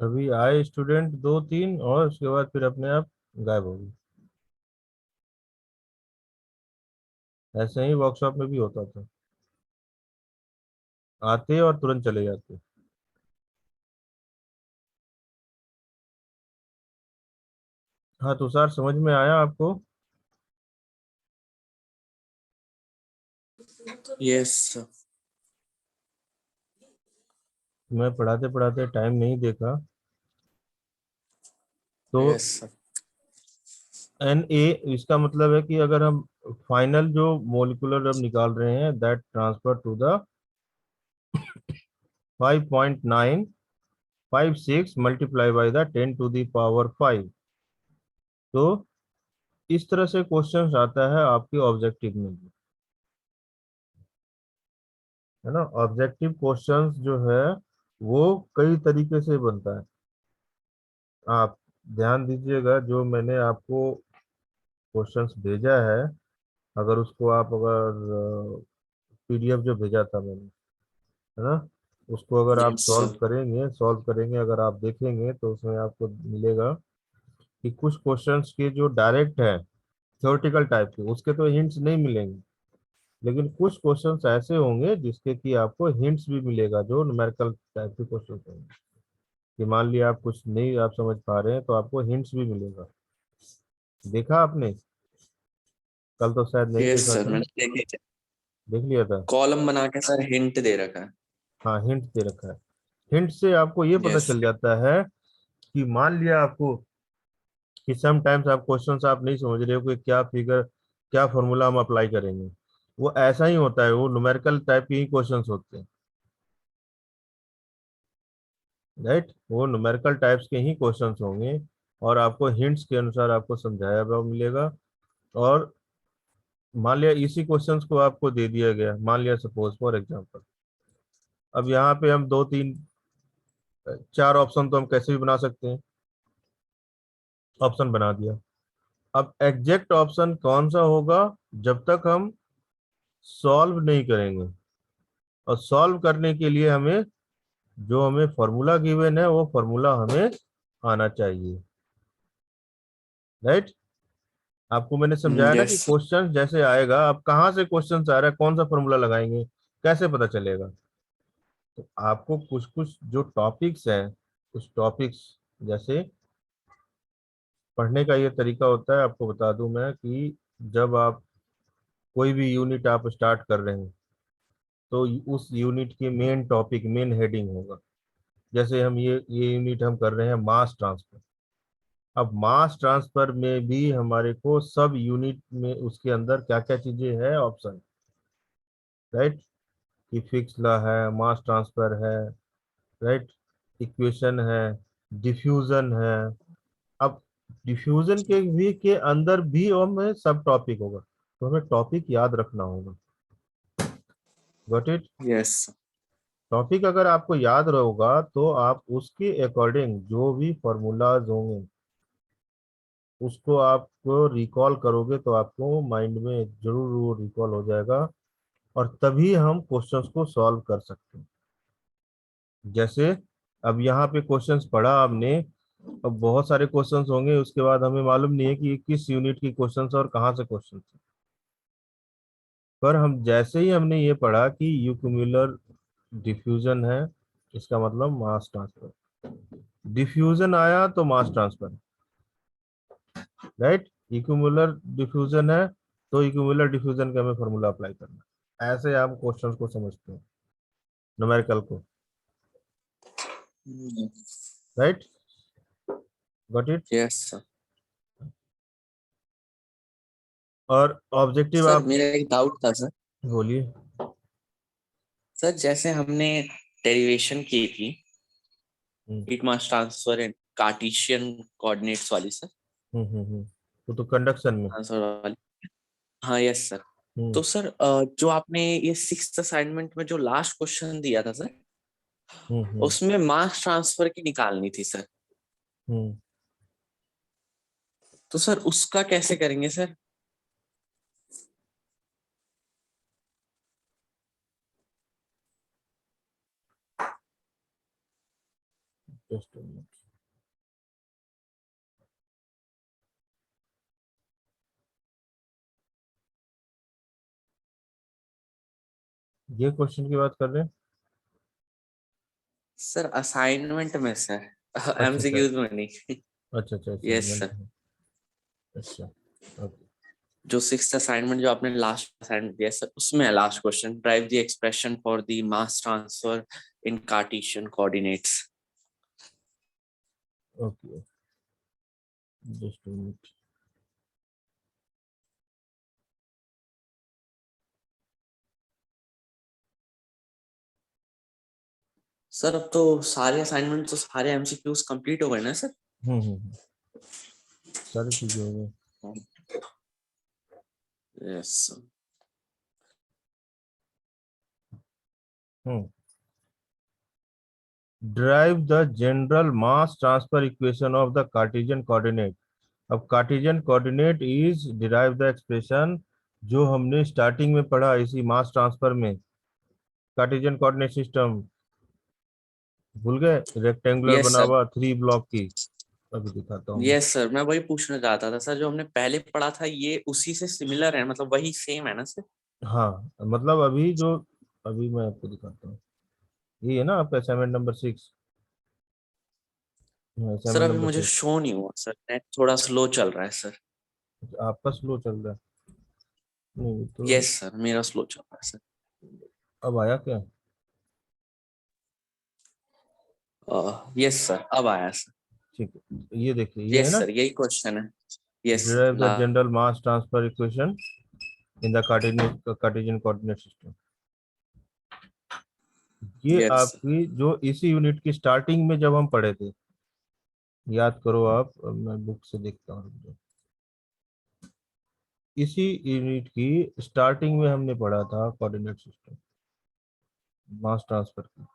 अभी आए स्टूडेंट दो तीन और उसके बाद फिर अपने आप गायब हो गए। ऐसे ही वर्कशॉप में भी होता था, आते और तुरंत चले जाते। हाँ तुषार, समझ में आया आपको? Yes sir. मैं पढ़ाते पढ़ाते टाइम नहीं देखा। तो यस सर। एन ए, इसका मतलब है कि अगर हम फाइनल जो मोलिकुलर अब निकाल रहे हैं, that transfer to the 5.956 multiply by the 10⁵ तो इस तरह से क्वेश्चन आता है आपके ऑब्जेक्टिव में भी, है ना। ऑब्जेक्टिव क्वेश्चंस जो है वो कई तरीके से बनता है। आप ध्यान दीजिएगा, जो मैंने आपको क्वेश्चंस भेजा है, अगर उसको आप अगर पीडीएफ जो भेजा था मैंने, है ना, उसको अगर आप यस सर। सॉल्व करेंगे अगर आप देखेंगे तो उसमें आपको मिलेगा कि कुछ क्वेश्चंस के जो डायरेक्ट है थ्योरेटिकल टाइप के, उसके तो हिंट्स नहीं मिलेंगे। लेकिन कुछ क्वेश्चंस ऐसे होंगे जिसके कि आपको हिंट्स भी मिलेगा, जो न्यूमेरिकल टाइप के क्वेश्चन होंगे, कि मान लिया आप कुछ नहीं आप समझ पा रहे हैं तो आपको हिंट्स भी मिलेगा। देखा आपने? कल तो शायद नहीं यस देखा सर, था। मैंने देखे देख लिया था? कॉलम बना के सर हिंट दे रखा है। हाँ, हिंट दे रखा है। हिंट से आपको ये पता यस। चल जाता है कि मान लिया आपको कि समटाइम्स आप क्वेश्चंस आप नहीं समझ रहे हो कि क्या फिगर, क्या फॉर्मूला हम अप्लाई करेंगे, वो ऐसा ही होता है, वो न्यूमेरिकल टाइप के ही क्वेश्चंस होते हैं, राइट। वो न्यूमेरिकल टाइप्स के ही क्वेश्चंस होंगे और आपको हिंट्स के अनुसार आपको समझाया हुआ मिलेगा। और मान लिया इसी क्वेश्चंस को आपको दे दिया गया, मान लिया सपोज फॉर एग्जांपल, अब यहाँ पे हम दो तीन चार ऑप्शन तो हम कैसे भी बना सकते हैं, ऑप्शन बना दिया। अब एग्जैक्ट ऑप्शन कौन सा होगा जब तक हम सॉल्व नहीं करेंगे, और सॉल्व करने के लिए हमें जो हमें फॉर्मूला गिवन है वो फॉर्मूला हमें आना चाहिए, राइट। आपको मैंने समझाया ना कि यस सर। क्वेश्चन जैसे आएगा, अब कहाँ से क्वेश्चन आ रहा है, कौन सा फॉर्मूला लगाएंगे, कैसे पता चलेगा। तो आपको कुछ कुछ जो टॉपिक्स हैं, कुछ टॉपिक्स जैसे पढ़ने का ये तरीका होता है, आपको बता दूं मैं कि जब आप कोई भी यूनिट आप स्टार्ट कर रहे हैं तो उस यूनिट के मेन टॉपिक, मेन हेडिंग होगा। जैसे हम ये यूनिट हम कर रहे हैं मास ट्रांसफर। अब मास ट्रांसफर में भी हमारे को सब यूनिट में उसके अंदर क्या क्या चीजें हैं, ऑप्शन, राइट, कि फिक्स लॉ है, मास ट्रांसफर है, राइट, इक्वेशन है, डिफ्यूजन है। अब डिफ्यूजन के अंदर भी हमें सब टॉपिक होगा, तो हमें टॉपिक याद रखना होगा। Got it? यस। टॉपिक अगर आपको याद रहेगा तो आप उसके अकॉर्डिंग जो भी फॉर्मूलाज होंगे उसको आपको रिकॉल करोगे तो आपको माइंड में जरूर वो रिकॉल हो जाएगा, और तभी हम क्वेश्चंस को सॉल्व कर सकते हैं। जैसे अब यहाँ पे क्वेश्चंस पढ़ा आपने, अब बहुत सारे क्वेश्चंस होंगे, उसके बाद हमें मालूम नहीं है कि ये किस यूनिट की क्वेश्चंस और कहाँ से क्वेश्चंस है। पर हम जैसे ही हमने ये पढ़ा कि यूक्यूमुलर डिफ्यूजन है, इसका मतलब मास ट्रांसफर, डिफ्यूजन आया तो मास ट्रांसफर, राइट। यूक्यूमुलर डिफ्यूजन है तो यूक्यूमुलर डिफ्यूजन का हमें फॉर्मूला अप्लाई करना है। ऐसे हम क्वेश्चंस को समझते हैं, न्यूमेरिकल को, right. Got it? Yes sir. और ऑब्जेक्टिव सर आप मेरा एक डाउट था सर। बोलिए। सर जैसे हमने डेरिवेशन की थी hmm heat mass transfer and cartesian coordinates वाली सर। तो कंडक्शन में। आंसर वाली। हाँ यस सर। हम्म तो सर जो आपने ये सिक्स्थ असाइनमेंट में जो लास्ट क्वेश्चन दिया था सर, हम्म हम्म उसमें मास ट्रांसफर की निकालनी थी सर। हम्म तो सर उसका कैसे करेंगे सर? Just a minute. ये क्वेश्चन की बात कर रहे हैं? सर असाइनमेंट में सर, अच्छा अच्छा एमसीक्यूज में नहीं। अच्छा अच्छा यस असाइनमेंट सर, है। अच्छा ओके। जो सिक्स्थ असाइनमेंट जो आपने लास्ट असाइनमेंट दिया सर, उसमें है last question, drive the expression for the mass transfer in Cartesian coordinates. Okay just a minute. Sir अब तो सारे असाइनमेंट तो सारे एमसीक्यूज कंप्लीट हो गए ना सर? हम्म। सारी चीजें हो गई। Yes sir. Hmm. Derive the general mass transfer equation of the cartesian coordinate. अब cartesian coordinate is derive the expression जो हमने स्टार्टिंग में पढ़ा इसी मास ट्रांसफर में। कार्टेशियन कोऑर्डिनेट सिस्टम भूल गए? रेक्टेंगुलर यस बना सर। हुआ 3 ब्लॉक की। अभी दिखाता हूँ मैं। यस सर, मैं वही पूछना चाहता था सर, जो हमने पहले पढ़ा था ये उसी से सिमिलर है, मतलब वही सेम है ना सर? हाँ मतलब अभी जो, अभी मैं आपको दिखाता हूँ। ये है ना आपका असाइनमेंट नंबर 6। सर असाइनमेंट अभी नंबर मुझे 6। शो नहीं हुआ सर, नेट थोड़ा स्लो चल रहा है सर। आपका स्लो चल रहा है? नहीं तो। यस सर, मेरा स्लो चल रहा है सर। अब आया क्या? यस सर, अब आया सर। ठीक है ये देखिए ये है यस ना। सर, यही क्वेश्चन है। Yes derive the sir. General mass transfer equation in the cartesian coordinate system. ये यस आपकी जो इसी यूनिट की स्टार्टिंग में जब हम पढ़े थे, याद करो आप, मैं बुक से देखता हूँ। इसी यूनिट की स्टार्टिंग में हमने पढ़ा था कोऑर्डिनेट सिस्टम, मास ट्रांसफर की।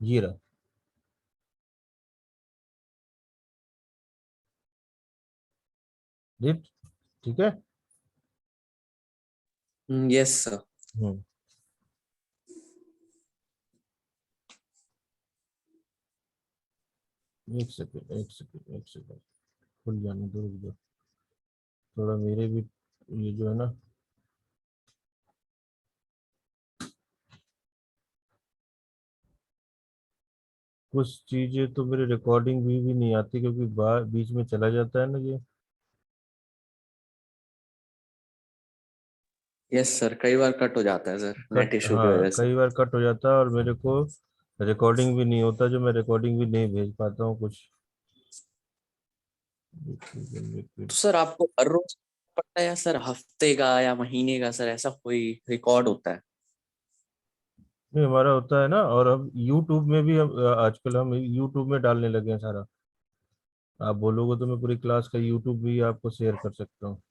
ये रहा। ठीक ठीक है। Yes sir. हम्म। एक सेकंड एक सेकंड एक सेकंड, खुल जाने दो, रुक जाओ। थोड़ा मेरे भी ये जो है ना, कुछ चीजें तो मेरे रिकॉर्डिंग भी नहीं आती क्योंकि बीच में चला जाता है ना ये। यस सर, कई बार कट हो जाता है सर, नेट कट, इशू की हाँ वजह से। कई बार कट हो जाता है और मेरे को रिकॉर्डिंग भी नहीं होता, जो मैं रिकॉर्डिंग भी नहीं भेज पाता हूँ कुछ। तो सर आपको हर रोज पड़ता है या सर हफ्ते का या महीने का सर, ऐसा कोई रिकॉर्ड होता है? नहीं हमारा होता है ना, और हम यूट्यूब में भी आजकल हम यूट्यूब में डालने लगे हैं सारा। आप बोलोगे तो मैं पूरी क्लास का यूट्यूब भी आपको शेयर कर सकता हूँ।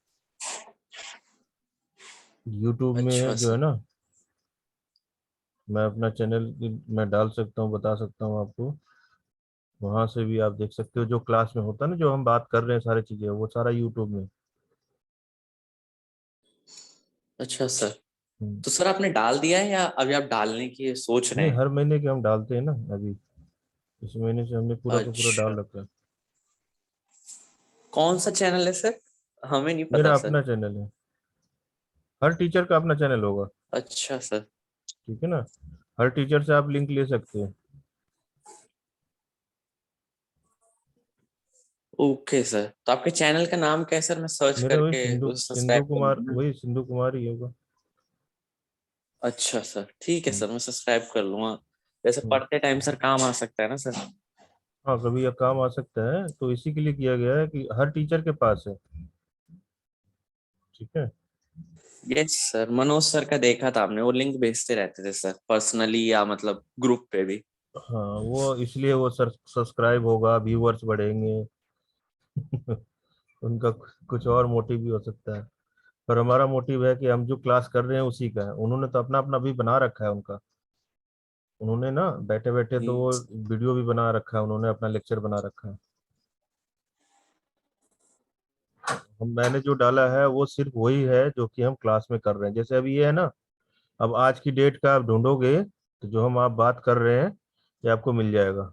यूट्यूब में है अच्छा जो है सर। ना, मैं अपना चैनल मैं डाल सकता हूँ, बता सकता हूँ आपको। वहां से भी आप देख सकते हो, जो क्लास में होता है ना, जो हम बात कर रहे हैं सारी चीजें, वो सारा यूट्यूब में। अच्छा सर। हम्म। तो सर आपने डाल दिया है या अभी आप डालने की सोच रहे नहीं हैं? हर महीने के हम डालते हैं ना अभी। इस महीने से हमने पूरा का पूरा अच्छा, डाल रखा है। कौन सा चैनल है सर? हमें नहीं पता मेरा सर। अपना चैनल है। हर टीचर का अपना चैनल होगा। अच्छा सर। ठीक है ना। हर टीचर से आप लिंक ले सकते हैं। ओके सर, तो आपके चैनल का नाम क्या है सर? मैं सर्च मेरा वही करके सिंधु उसे सिंधु सब्सक्राइब कर कुमार, लूंगा। वही सिंधु कुमार ही होगा। अच्छा सर, ठीक है हम्म, सर, मैं सब्सक्राइब कर लूंगा। जैसे हम्म। पढ़ते टाइम सर काम आ सकता है ना सर? हाँ कभी यह काम आ सकता है, तो इसी के लिए किया गया है कि हर टीचर के पास है। ठीक है। यस सर, मनोज सर का देखा था आपने, वो लिंक भेजते रहते थे सर, पर्सनली या मतलब ग्रुप पे भी। हाँ वो इसलिए वो सब्सक्राइब होगा, व्यूअर्स बढ़ेंगे। उनका कुछ और मोटिव भी हो सकता है, पर हमारा मोटिव है कि हम जो क्लास कर रहे हैं उसी का है। उन्होंने तो अपना अपना भी बना रखा है उनका। उन्होंने ना बैठे बैठे तो वो वीडियो भी बना रखा है, उन्होंने अपना लेक्चर बना रखा है। हम मैंने जो डाला है वो सिर्फ वही है जो कि हम क्लास में कर रहे हैं, जैसे अभी ये है ना, अब आज की डेट का आप ढूंढोगे तो जो हम आप बात कर रहे हैं ये आपको मिल जाएगा।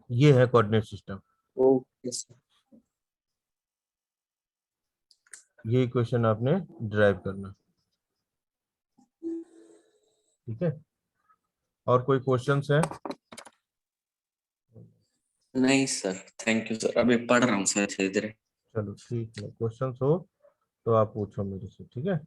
ये है कोऑर्डिनेट सिस्टम। Okay sir. ये क्वेश्चन आपने ड्राइव करना। ठीक है, और कोई क्वेश्चंस है? नहीं सर, थैंक यू सर, अभी पढ़ रहा हूँ सर धीरे धीरे। चलो ठीक है, क्वेश्चंस हो तो आप पूछो मेरे से, ठीक है।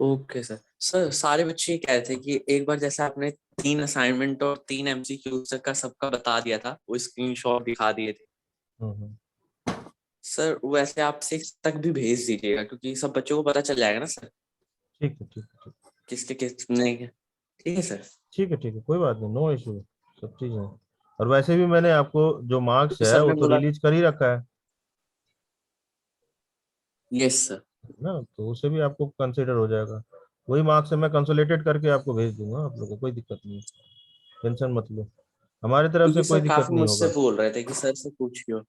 Okay sir. सर सारे बच्चे ये कह रहे थे कि एक बार जैसे आपने 3 असाइनमेंट और 3 एमसीक्यू तक का सबका बता दिया था, वो स्क्रीनशॉट दिखा दिए थे। हम्म। सर वैसे आप 6 तक भी भेज दीजिएगा, क्योंकि सब बच्चों को पता चल जाएगा ना सर, ठीक है, ठीक है, ठीक। किसके किस नहीं है। ठीक है सर। ठीक है, ठीक है, कोई बात नहीं, नो इशू। सब चीज़ है। और वैसे भी मैंने आपको जो मार्क्स तो है सर वो ने तो बोला रिलीज कर ही रखा है यस सर। ना, तो उसे भी आपको कंसिडर हो जाएगा। वही मार्क्स से मैं कंसोलिडेट करके आपको भेज दूंगा, आप लोगों को कोई दिक्कत नहीं है, टेंशन मत लो। हमारी तरफ से क्योंकि कोई सर दिक्कत काफी नहीं मुझसे होगा। बोल रहे थे कि सर से पूछियो।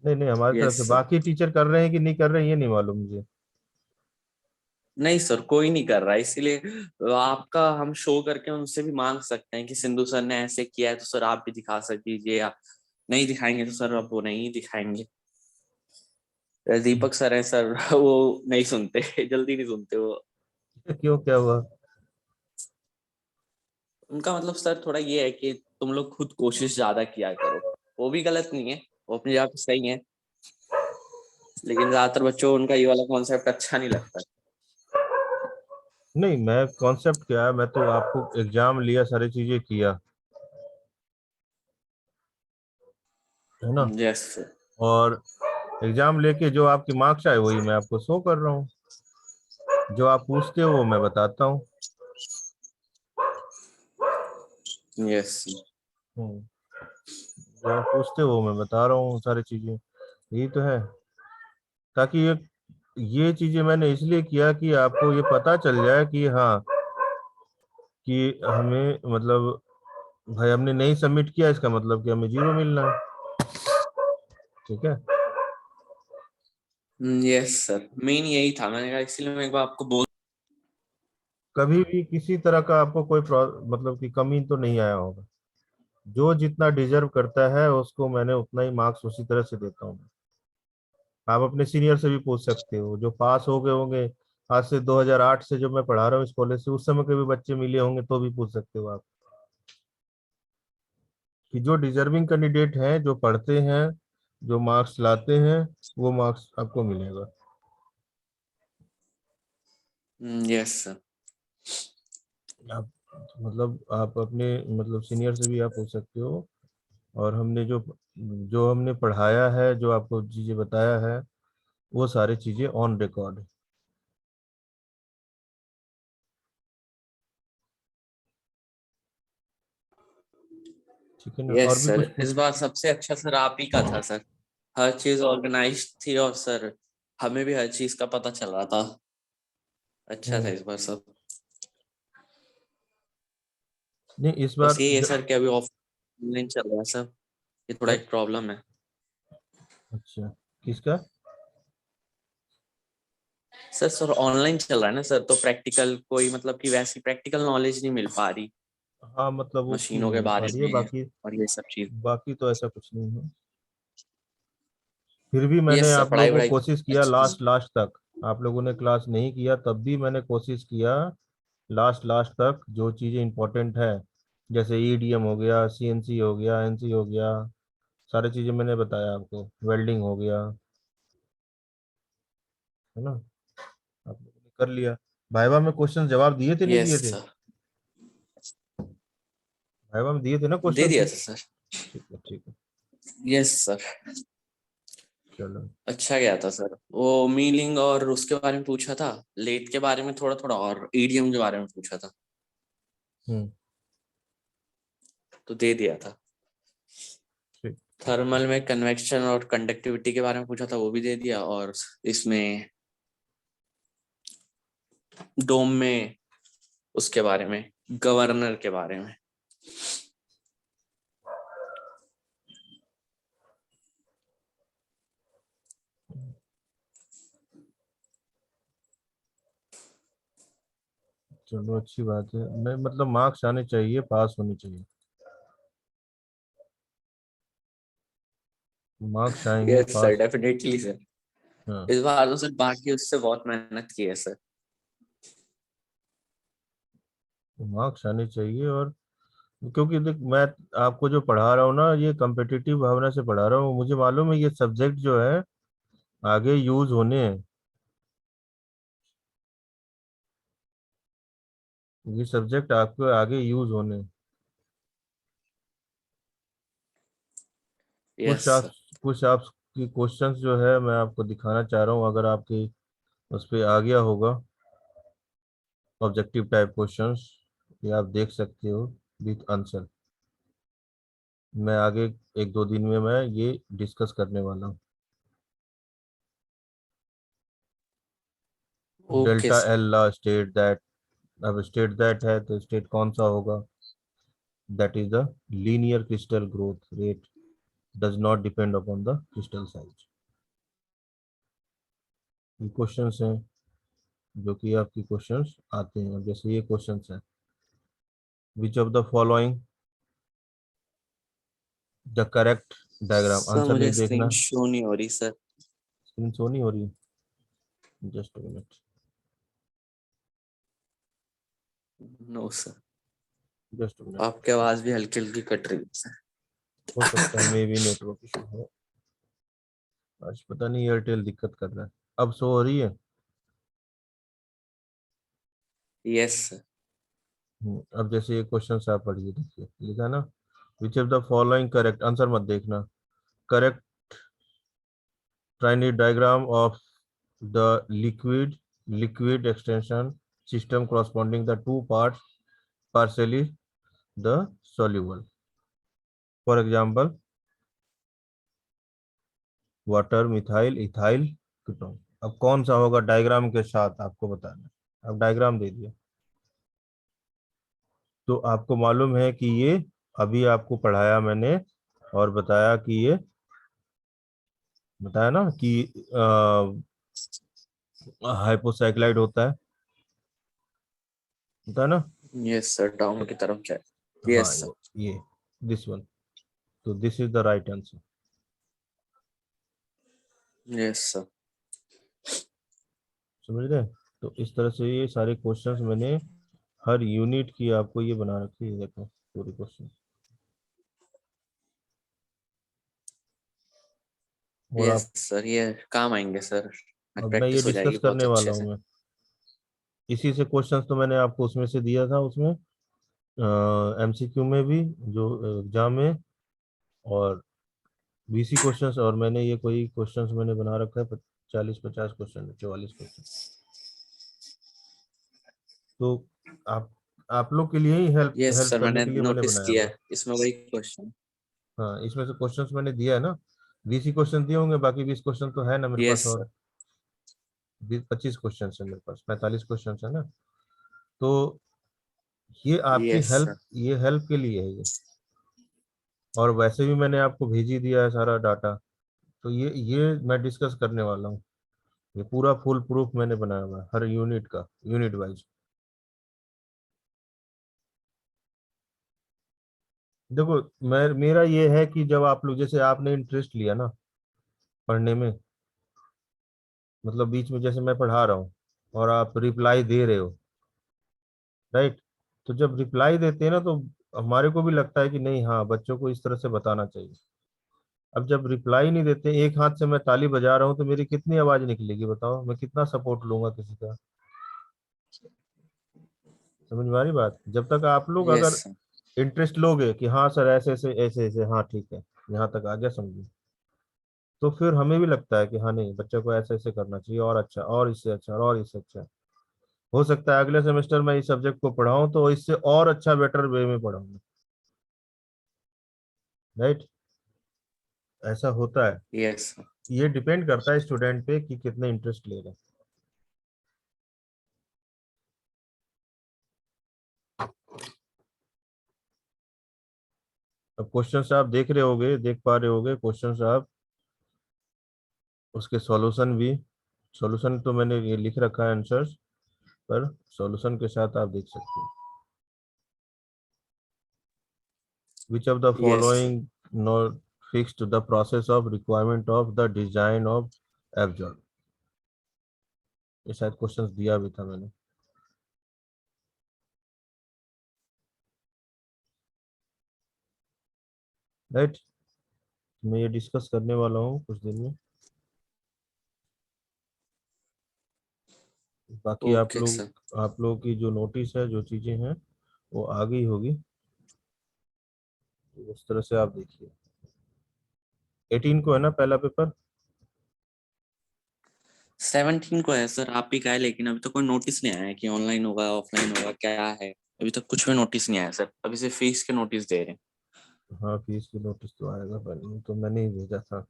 नहीं नहीं, हमारी तरफ यस से सर। बाकी टीचर कर रहे हैं कि नहीं कर रहे हैं ये नहीं मालूम मुझे। नहीं सर, कोई नहीं कर रहा है, इसीलिए आपका हम शो करके उनसे भी मांग सकते हैं कि सिंधु सर ने ऐसे किया है, तो सर आप भी दिखा सकते, या नहीं दिखाएंगे तो सर अब वो नहीं दिखाएंगे। दीपक सर है सर, वो नहीं सुनते, जल्दी नहीं सुनते वो। क्यों, क्या हुआ? उनका मतलब सर थोड़ा ये है कि तुम लोग खुद कोशिश ज्यादा किया करो। वो भी गलत नहीं है, वो अपनी जगह पे सही है, लेकिन ज्यादातर बच्चों को उनका ये वाला कॉन्सेप्ट अच्छा नहीं लगता। नहीं, मैं कॉन्सेप्ट क्या है, मैं तो आपको एग्जाम लिया, सारी चीजें किया, है ना। Yes sir. और एग्जाम लेके जो आपके मार्क्स आए वही मैं आपको शो कर रहा हूँ। जो आप पूछते हो वो मैं बताता हूँ। यस। हम्म, जो आप पूछते हो वो मैं बता रहा हूँ सारी चीजें। यही तो है, ताकि ये चीजें मैंने इसलिए किया कि आपको ये पता चल जाए कि हाँ, कि हमें मतलब भाई हमने नहीं सबमिट किया इसका मतलब कि हमें जीरो मिलना है। ठीक है। यस सर, मेन यही था, मैंने कहा इसीलिए मैं एक बार आपको बोल। कभी भी किसी तरह का आपको कोई मतलब कि कमी तो नहीं आया होगा। जो जितना डिजर्व करता है उसको मैंने उतना ही मार्क्स उसी तरह से देता हूँ। आप अपने सीनियर से भी पूछ सकते हो जो पास हो गए होंगे। आज से 2008 से जो मैं पढ़ा रहा हूँ इस कॉलेज से, उस समय के भी बच्चे मिले होंगे तो भी पूछ सकते हो आप, कि जो डिजर्विंग कैंडिडेट हैं, जो पढ़ते हैं, जो मार्क्स लाते हैं, वो मार्क्स आपको मिलेगा। Yes sir. आप मतलब आप अपने मतलब सीनियर से भी आप पूछ सकते हो। और हमने जो जो हमने पढ़ाया है, जो आपको चीजें बताया है, वो सारी चीजें ऑन रिकॉर्ड है। ठीक है ना, यस और भी सर, कुछ इस पूछ। बार सबसे अच्छा सर आप ही का था सर। हर चीज ऑर्गेनाइज थी, और सर हमें भी हर चीज का पता चल रहा था। अच्छा था हम्म। इस बार सब। नहीं इस बस बार यही है सर कि अभी ऑफलाइन चल रहा है सब, ये थोड़ा क्या? एक प्रॉब्लम है। अच्छा, किसका? सर ऑनलाइन चल रहा है ना सर, तो प्रैक्टिकल कोई मतलब कि वैसी प्रैक्टिकल नॉलेज नहीं मिल पा रही हाँ, मतलब वो चीज मशीनों नहीं के मिल पा बारे रही है में, बाकी। और ये सब चीज। बाकी तो ऐसा कुछ नहीं है। फिर भी ये मैंने सब आप पढ़ाई लोगों को वढ़ाई कोशिश किया अच्छे से। लास्ट लास्ट तक। आप लोगों ने क्लास नहीं किया तब भी मैंने कोशिश किया लास्ट लास्ट तक, जो चीजें इंपॉर्टेंट है, जैसे ईडीएम हो गया, सीएनसी हो गया, एनसी हो गया, सारी चीजें मैंने बताया आपको, वेल्डिंग हो गया, है ना। आप लोगों ने कर लिया। वाइवा में क्वेश्चन जवाब दिए थे, नहीं यस दिए थे? सर। वाइवा में दिए थे ना दे क्वेश्चन? दिया था सर। ठीक है, ठीक है। Yes sir. चलो। अच्छा गया था सर, वो मीलिंग और उसके बारे में पूछा था, लेट के बारे में थोड़ा थोड़ा, और ईडीएम के बारे में पूछा था, हम्म। तो दे दिया था। ठीक। थर्मल में कन्वेक्शन और कंडक्टिविटी के बारे में पूछा था, वो भी दे दिया, और इसमें डोम में उसके बारे में, गवर्नर के बारे में। चलो अच्छी बात है, मैं मतलब मार्क्स आने चाहिए, पास होनी चाहिए। मार्क्स आएंगे, yes sir, pass. Definitely sir. हाँ, इस बार तो सर बाकी उससे बहुत मेहनत की है सर। मार्क्स आने चाहिए। और क्योंकि देख, मैं आपको जो पढ़ा रहा हूँ ना, ये कम्पिटिटिव भावना से पढ़ा रहा हूँ, मुझे मालूम है ये सब्जेक्ट जो है आगे यूज होने हैं। ये सब्जेक्ट आपको आगे यूज होने हैं। यस कुछ आप सर। कुछ आपकी क्वेश्चंस जो है मैं आपको दिखाना चाह रहा हूँ, अगर आपकी उस पे आ गया होगा ऑब्जेक्टिव टाइप क्वेश्चंस, ये आप देख सकते हो विथ आंसर। मैं आगे एक दो दिन में मैं ये डिस्कस करने वाला हूँ। Okay delta sir. एल ला स्टेट दैट, अब स्टेट दैट है तो स्टेट कौन सा होगा? That is the linear crystal growth rate does not depend upon the crystal size. ये क्वेश्चंस हैं जो कि आपकी क्वेश्चंस आते हैं। अब जैसे ये क्वेश्चंस है, विच of the following the correct diagram, sir answer मुझे नहीं स्क्रीन देखना। शो नहीं हो रही सर। स्क्रीन शो नहीं हो रही? Just minute, no sir. Just minute. आपकी आवाज भी हल्की हल्की कट रही है सर। हो सकता है मे भी नेटवर्क इशू हो। आज पता नहीं एयरटेल दिक्कत कर रहा है। अब शो हो रही है? Yes sir. अब जैसे ये क्वेश्चन आप पढ़िए, देखिए लिखा ना, which of the following correct, answer मत देखना, correct ternary diagram of the liquid extension system corresponding the two parts partially the soluble, for example water, methyl, ethyl, ketone. अब कौन सा होगा डायग्राम के साथ आपको बताना है। अब डायग्राम दे दिया तो आपको मालूम है कि ये अभी आपको पढ़ाया मैंने और बताया कि ये बताया ना कि हाइपोसाइक्लाइड होता है, होता है ना? यस सर, डाउन तो की तरफ जाए। हाँ, यस सर। ये दिस वन, तो this is the right answer. Yes sir. समझ गए? तो इस तरह से ये सारे क्वेश्चंस मैंने हर यूनिट की आपको ये बना रखी है, देखो पूरी क्वेश्चन। और यस आप, सर, ये काम आएंगे सर। आज अब मैं ये प्रैक्टिस हो डिस्कस जाएगी करने बहुत वाला अच्छे हूँ से। मैं, इसी से क्वेश्चंस तो मैंने आपको उसमें से दिया था, उसमें एमसीक्यू में भी जो एग्जाम में, और बीसी क्वेश्चंस, और मैंने ये कोई क्वेश्चंस मैंने बना रखा है 40 50 क्वेश्चन, 44 क्वेश्चन। तो आप आप लोग के लिए ही हेल्प यस हेल्प सर, करने मैंने के लिए मैंने नोटिस बनाया किया हुआ है। है इसमें वही क्वेश्चन। हाँ, इसमें से क्वेश्चंस मैंने दिया है ना, 20 ही क्वेश्चन दिए होंगे, बाकी 20 क्वेश्चन तो है ना मेरे पास, यस सर। और 25 क्वेश्चन है मेरे पास, 45 क्वेश्चन है ना। तो ये आपकी यस हेल्प, सर। ये हेल्प के लिए है ये। और वैसे भी मैंने आपको भेज ही दिया है सारा डाटा। तो ये मैं डिस्कस करने वाला हूँ। ये पूरा फुल प्रूफ मैंने बनाया हुआ है हर यूनिट का, यूनिट वाइज। देखो, मैं मेरा ये है कि जब आप लोग, जैसे आपने इंटरेस्ट लिया ना पढ़ने में, मतलब बीच में जैसे मैं पढ़ा रहा हूँ और आप रिप्लाई दे रहे हो, राइट? तो जब रिप्लाई देते हैं ना तो हमारे को भी लगता है कि नहीं, हाँ बच्चों को इस तरह से बताना चाहिए। अब जब रिप्लाई नहीं देते, एक हाथ से मैं ताली बजा रहा हूँ तो मेरी कितनी आवाज निकलेगी बताओ, मैं कितना सपोर्ट लूंगा किसी का? समझ में आ रही बात? जब तक आप लोग यस अगर सर। इंटरेस्ट लोगे कि हाँ सर ऐसे ऐसे ऐसे ऐसे, हाँ ठीक है, यहाँ तक आ गया समझिए, तो फिर हमें भी लगता है कि हाँ नहीं, बच्चे को ऐसे ऐसे करना चाहिए, और अच्छा, और इससे अच्छा, और इससे अच्छा। हो सकता है अगले सेमेस्टर में इस सब्जेक्ट को पढ़ाऊं तो इससे और अच्छा बेटर वे में पढ़ाऊंगा, राइट? ऐसा होता है। Yes sir. ये डिपेंड करता है स्टूडेंट पे कि कितने इंटरेस्ट ले रहे हैं। अब क्वेश्चंस आप देख रहे होगे, देख पा रहे होगे क्वेश्चंस आप, उसके सॉल्यूशन भी, सॉल्यूशन तो मैंने ये लिख रखा है आंसर्स, पर सॉल्यूशन के साथ आप देख सकते हैं। Which of the yes following not fixed the process of requirement of the design of absorb? ये शायद क्वेश्चंस दिया भी था मैंने। राइट, मैं ये डिस्कस करने वाला हूँ कुछ दिन में। बाकी ओके सर। आप लोग की जो नोटिस है, जो चीजें हैं वो आ गई होगी, तो उस तरह से आप देखिए। 18 को है ना पहला पेपर? 17 को है सर, आप ही का है, लेकिन अभी तो कोई नोटिस नहीं आया है कि ऑनलाइन होगा ऑफलाइन होगा क्या है। अभी तक कुछ भी नोटिस नहीं आया सर, अभी से फीस के नोटिस दे रहे हैं। हाँ, फीस की नोटिस तो आएगा, पहले तो मैंने ही भेजा था।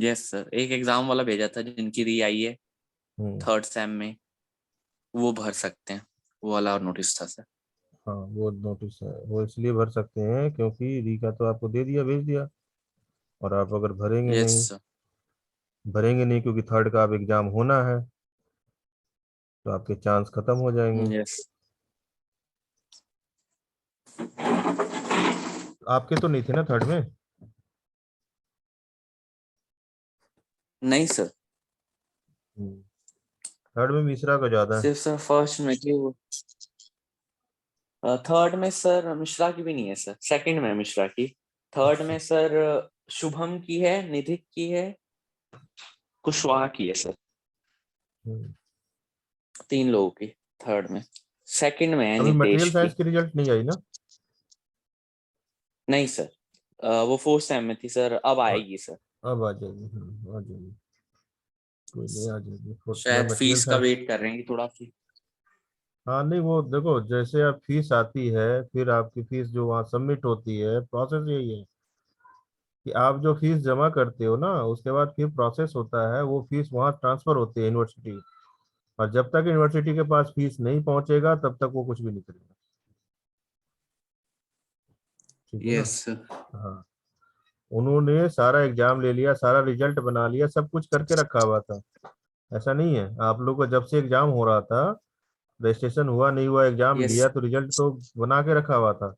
यस सर, एक एग्जाम वाला भेजा था जिनकी री आई है हम्म। 3rd सेम में, वो भर सकते हैं, वो वाला नोटिस था सर। हाँ, वो नोटिस है, वो इसलिए भर सकते हैं क्योंकि री का तो आपको दे दिया, भेज दिया। और आप अगर यस सर। भरेंगे नहीं क्योंकि थर्ड का आप एग्जाम होना है, तो आपके चांस खत्म हो जाएंगे। यस। आपके तो नहीं थे ना थर्ड में? नहीं सर, थर्ड में मिश्रा का ज्यादा है। सिर्फ सर फर्स्ट में थी वो। 3rd में सर मिश्रा की भी नहीं है सर, 2nd में है मिश्रा की। 3rd में सर शुभम की है, निधिक की है, कुशवाहा की है सर, हम्म। 3 लोगों की 3rd में। 2nd में है अभी नितेश मटेरियल साइंस की। की रिजल्ट नहीं आई ना? नहीं सर, वो 4th सेम में थी सर, अब आ- आएगी सर। अब आ जाएगी, आ जाएगी। कोई नहीं, आ जाएगी फोर्थ में शायद मटेरियल फीस का साइंस। वेट कर रहे हैं कि थोड़ा फी। हाँ नहीं, वो देखो जैसे आप फीस आती है, फिर आपकी फीस जो वहाँ सबमिट होती है, प्रोसेस यही है कि आप जो फीस जमा करते हो ना, उसके बाद फिर प्रोसेस होता है, वो फीस वहाँ ट्रांसफर होती है यूनिवर्सिटी। और जब तक यूनिवर्सिटी के पास फीस नहीं पहुंचेगा तब तक वो कुछ भी नहीं करेगा। ठीक है ना? Yes sir. हाँ, उन्होंने सारा एग्जाम ले लिया, सारा रिजल्ट बना लिया, सब कुछ करके रखा हुआ था। ऐसा नहीं है, आप लोग को जब से एग्जाम हो रहा था, रजिस्ट्रेशन हुआ नहीं हुआ, एग्जाम यस लिया, तो रिजल्ट तो बना के रखा हुआ था,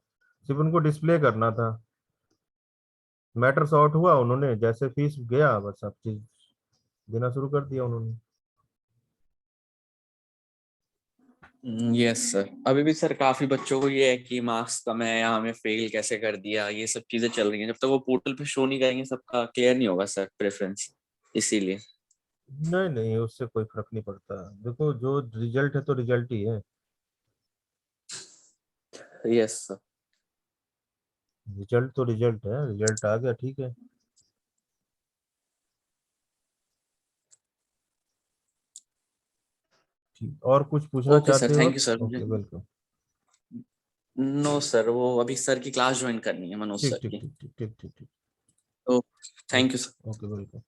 सिर्फ उनको डिस्प्ले करना था। मैटर सॉर्ट हुआ, उन्होंने जैसे फीस गया बस सब चीज देना शुरू कर दिया उन्होंने। यस सर, अभी भी सर काफी बच्चों को ये है कि मार्क्स कम है या हमें फेल कैसे कर दिया, ये सब चीजें चल रही हैं। जब तक वो पोर्टल पे शो नहीं करेंगे सबका क्लियर नहीं होगा सर प्रेफरेंस, इसीलिए। नहीं नहीं, उससे कोई फर्क नहीं पड़ता। देखो, जो रिजल्ट है तो रिजल्ट ही है। Yes sir. रिजल्ट तो रिजल्ट है, रिजल्ट आ गया, ठीक है। ठीक, और कुछ पूछना ओके सर, चाहते हो थैंक आप? You sir. मुझे ओके, वेलकम। नो सर, वो अभी सर की क्लास ज्वाइन करनी है, मनोज ठीक सर ठीक की। ठीक ठीक ठीक ठीक ठीक। तो thank you sir. Okay, okay, welcome.